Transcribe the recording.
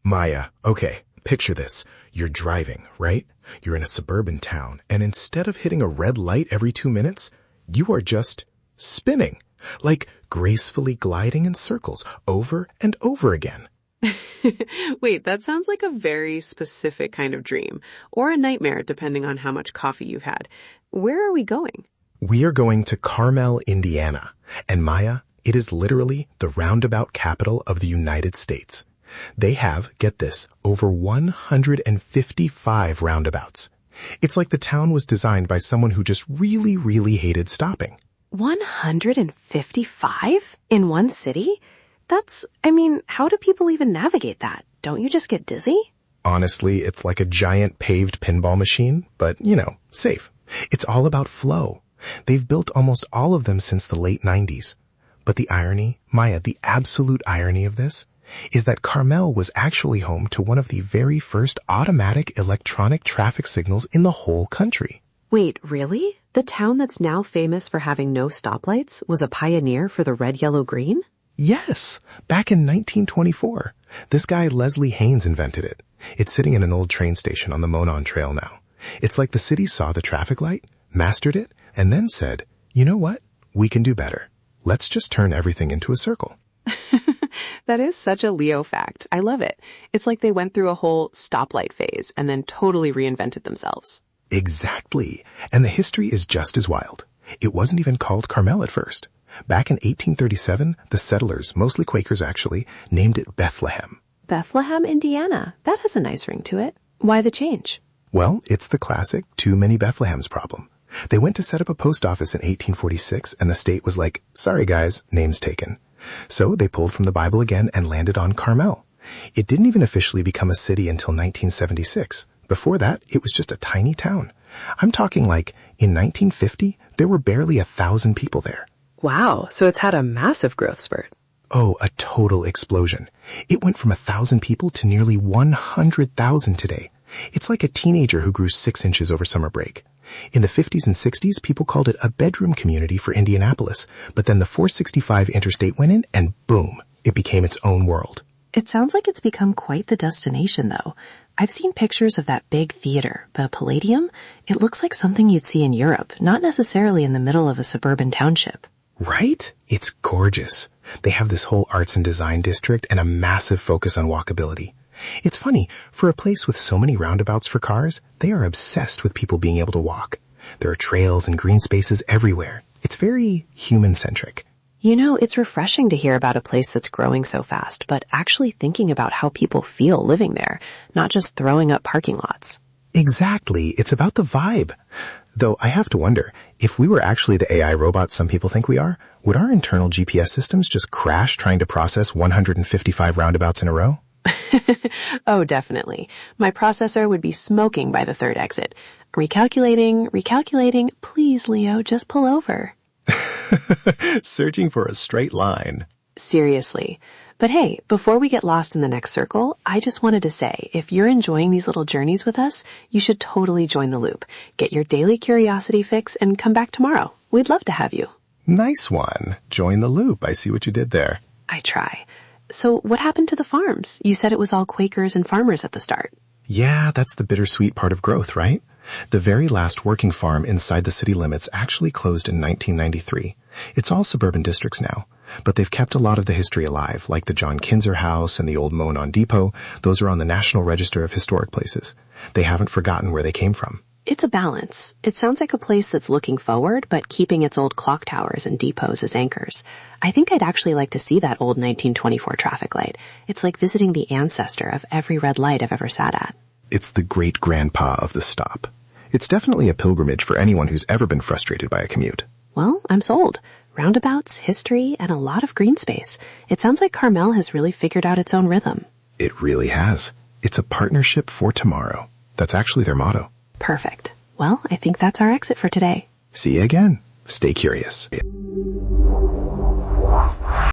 Maya, okay, picture this. You're driving, right? You're in a suburban town, and instead of hitting a red light every 2 minutes, you are just spinning, like gracefully gliding in circles over and over again. Wait, that sounds like a very specific kind of dream, or a nightmare depending on how much coffee you've had. Where are we going? We are going to Carmel, Indiana, and Maya, it is literally the roundabout capital of the United States. They have, get this, over 155 roundabouts. It's like the town was designed by someone who just really, really hated stopping. 155 in one city? How do people even navigate that? Don't you just get dizzy? Honestly, it's like a giant paved pinball machine, but, safe. It's all about flow. They've built almost all of them since the late 90s. But the irony, Maya, the absolute irony of this, is that Carmel was actually home to one of the very first automatic electronic traffic signals in the whole country. Wait, really? The town that's now famous for having no stoplights was a pioneer for the red, yellow, green? Yes, back in 1924. This guy Leslie Haynes invented it. It's sitting in an old train station on the Monon Trail now. It's like the city saw the traffic light, mastered it, and then said, you know what? We can do better. Let's just turn everything into a circle. That is such a Leo fact. I love it. It's like they went through a whole stoplight phase and then totally reinvented themselves. Exactly. And the history is just as wild. It wasn't even called Carmel at first. Back in 1837, the settlers, mostly Quakers actually, named it Bethlehem. Bethlehem, Indiana. That has a nice ring to it. Why the change? Well, it's the classic too many Bethlehems problem. They went to set up a post office in 1846 and the state was like, sorry guys, name's taken. So they pulled from the Bible again and landed on Carmel. It didn't even officially become a city until 1976. Before that, it was just a tiny town. I'm talking like, in 1950, there were barely 1,000 people there. Wow, so it's had a massive growth spurt. Oh, a total explosion. It went from 1,000 people to nearly 100,000 today. It's like a teenager who grew 6 inches over summer break. In the 50s and 60s, people called it a bedroom community for Indianapolis, but then the 465 interstate went in and boom, it became its own world. It sounds like it's become quite the destination, though. I've seen pictures of that big theater, the Palladium. It looks like something you'd see in Europe, not necessarily in the middle of a suburban township. Right? It's gorgeous. They have this whole arts and design district and a massive focus on walkability. It's funny, for a place with so many roundabouts for cars, they are obsessed with people being able to walk. There are trails and green spaces everywhere. It's very human-centric. It's refreshing to hear about a place that's growing so fast, but actually thinking about how people feel living there, not just throwing up parking lots. Exactly. It's about the vibe. Though I have to wonder, if we were actually the AI robots some people think we are, would our internal GPS systems just crash trying to process 155 roundabouts in a row? Oh, definitely. My processor would be smoking by the third exit. Recalculating. Please, Leo, just pull over. Searching for a straight line. Seriously. But hey, before we get lost in the next circle, I just wanted to say, if you're enjoying these little journeys with us, you should totally join the loop. Get your daily curiosity fix and come back tomorrow. We'd love to have you. Nice one. Join the loop. I see what you did there. I try. So what happened to the farms? You said it was all Quakers and farmers at the start. Yeah, that's the bittersweet part of growth, right? The very last working farm inside the city limits actually closed in 1993. It's all suburban districts now, but they've kept a lot of the history alive, like the John Kinzer House and the old Monon Depot. Those are on the National Register of Historic Places. They haven't forgotten where they came from. It's a balance. It sounds like a place that's looking forward, but keeping its old clock towers and depots as anchors. I think I'd actually like to see that old 1924 traffic light. It's like visiting the ancestor of every red light I've ever sat at. It's the great-grandpa of the stop. It's definitely a pilgrimage for anyone who's ever been frustrated by a commute. Well, I'm sold. Roundabouts, history, and a lot of green space. It sounds like Carmel has really figured out its own rhythm. It really has. It's a partnership for tomorrow. That's actually their motto. Perfect. Well, I think that's our exit for today. See you again. Stay curious.